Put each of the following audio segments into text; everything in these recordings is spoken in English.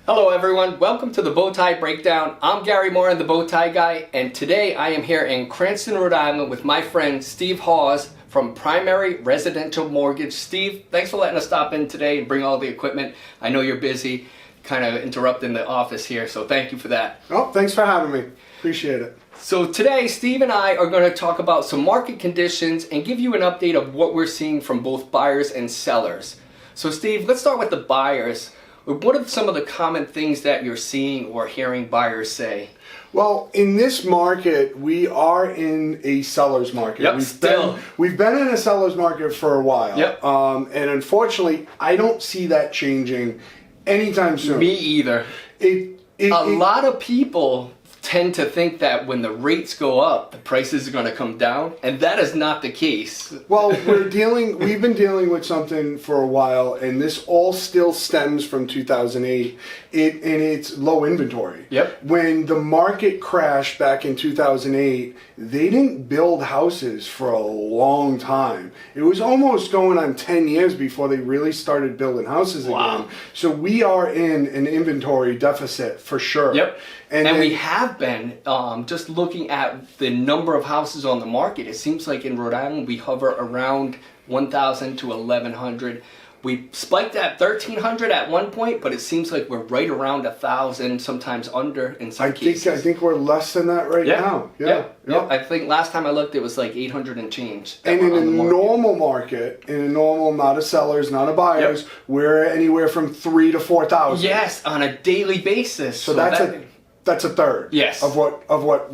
Hello everyone, welcome to the Bowtie Breakdown. I'm Garry Morin, the Bowtie Guy, and today I am here in Cranston, Rhode Island with my friend Steve Hawes from Primary Residential Mortgage. Steve, thanks for letting us stop in today and bring all the equipment. I know you're busy, kind of interrupting the office here, so thank you for that. Oh, thanks for having me. Appreciate it. So today, Steve and I are going to talk about some market conditions and give you an update of what we're seeing from both buyers and sellers. So Steve, let's start with the buyers. What are some of the common things that you're seeing or hearing buyers say? Well, in this market, we are in a seller's market. Yep, we've been in a seller's market for a while. Yep. And unfortunately, I don't see that changing anytime soon. Me either. A lot of people tend to think that when the rates go up, the prices are going to come down, and that is not the case. Well, we've been dealing with something for a while, and this all still stems from 2008, and it's low inventory. Yep. When the market crashed back in 2008, they didn't build houses for a long time. It was almost going on 10 years before they really started building houses again. So we are in an inventory deficit for sure. Yep. And we have been, just looking at the number of houses on the market, it seems like in Rhode Island we hover around 1,000 to 1,100. We spiked at 1,300 at one point, but it seems like we're right around 1,000, sometimes under in some cases. I think we're less than that right now. Yeah. I think last time I looked it was like 800 and change. And in a normal market, not a seller's, not a buyer's, we're anywhere from 3,000 to 4,000. Yes, on a daily basis. So that's a third. Yes. Of what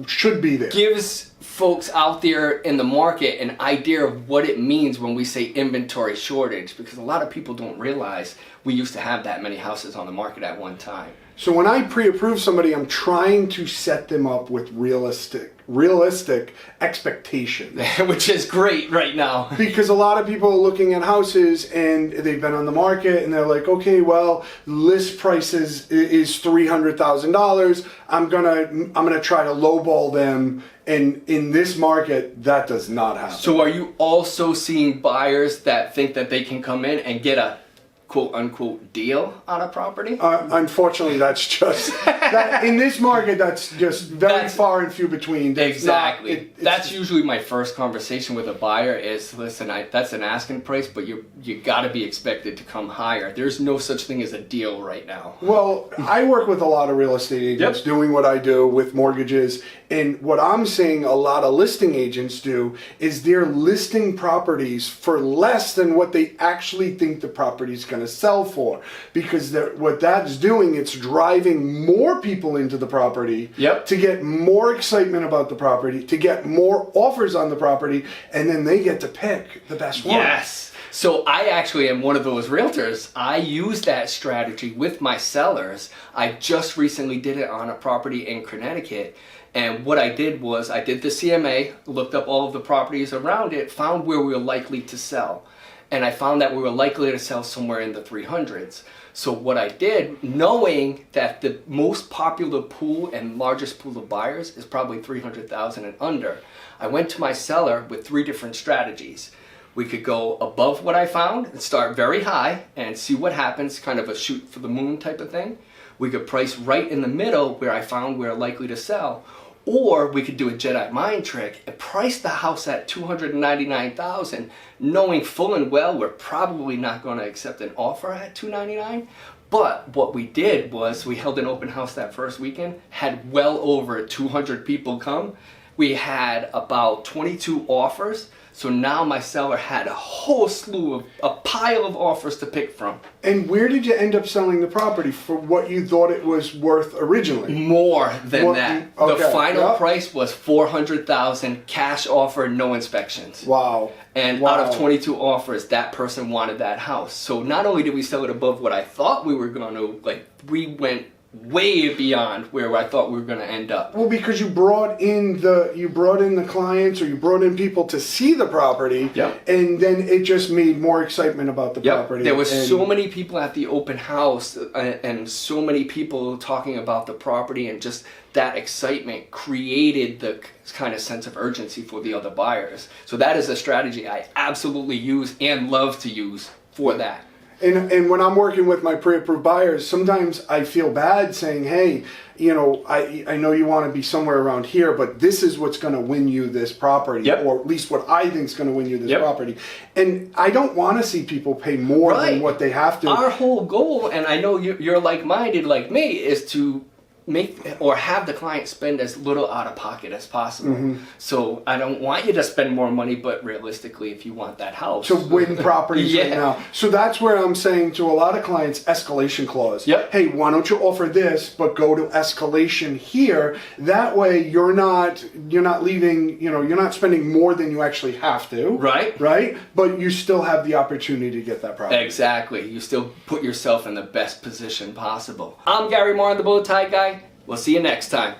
should be there. Gives folks out there in the market an idea of what it means when we say inventory shortage, because a lot of people don't realize we used to have that many houses on the market at one time. So when I pre-approve somebody, I'm trying to set them up with realistic expectations. Which is great right now. Because a lot of people are looking at houses and they've been on the market and they're like, okay, well, list price is $300,000. I'm gonna try to lowball them. And in this market, that does not happen. So are you also seeing buyers that think that they can come in and get a quote-unquote deal on a property? Unfortunately, that's just in this market. That's just very far and few between. Exactly. That's usually my first conversation with a buyer is, listen, that's an asking price, but you got to be expected to come higher. There's no such thing as a deal right now. Well, I work with a lot of real estate agents doing what I do with mortgages, and what I'm seeing a lot of listing agents do is they're listing properties for less than what they actually think the property's going to sell for, because what that's doing, it's driving more people into the property to get more excitement about the property, to get more offers on the property, and then they get to pick the best one. Yes. So I actually am one of those realtors. I use that strategy with my sellers. I just recently did it on a property in Connecticut. And what I did was I did the CMA, looked up all of the properties around it, found where we were likely to sell. And I found that we were likely to sell somewhere in the 300s. So what I did, knowing that the most popular pool and largest pool of buyers is probably 300,000 and under, I went to my seller with 3 different strategies. We could go above what I found and start very high and see what happens, kind of a shoot for the moon type of thing. We could price right in the middle where I found we're likely to sell. Or we could do a Jedi mind trick and price the house at $299,000, knowing full and well we're probably not going to accept an offer at $299,000. But what we did was we held an open house that first weekend, had well over 200 people come. We had about 22 offers. So now my seller had a whole slew of a pile of offers to pick from. And where did you end up selling the property for what you thought it was worth originally? More than that. Okay. The final price was $400,000, cash offer, no inspections. Wow. And out of 22 offers, that person wanted that house. So not only did we sell it above what I thought we were going to, we went way beyond where I thought we were going to end up. Well, because you brought in the clients, or you brought in people to see the property, and then it just made more excitement about the property. There was so many people at the open house, and so many people talking about the property, and just that excitement created the kind of sense of urgency for the other buyers. So that is a strategy I absolutely use and love to use for that. And when I'm working with my pre-approved buyers, sometimes I feel bad saying, hey, you know, I know you want to be somewhere around here, but this is what's going to win you this property, or at least what I think is going to win you this property. And I don't want to see people pay more than what they have to. Our whole goal, and I know you're like-minded like me, is to make or have the client spend as little out of pocket as possible. So I don't want you to spend more money, but realistically, if you want that house to win properties right now. So that's where I'm saying to a lot of clients, escalation clause. Hey, why don't you offer this, but go to escalation here? That way you're not leaving, you know, you're not spending more than you actually have to. Right? But you still have the opportunity to get that property. Exactly. You still put yourself in the best position possible. I'm Garry Morin, the Bowtie Guy. We'll see you next time.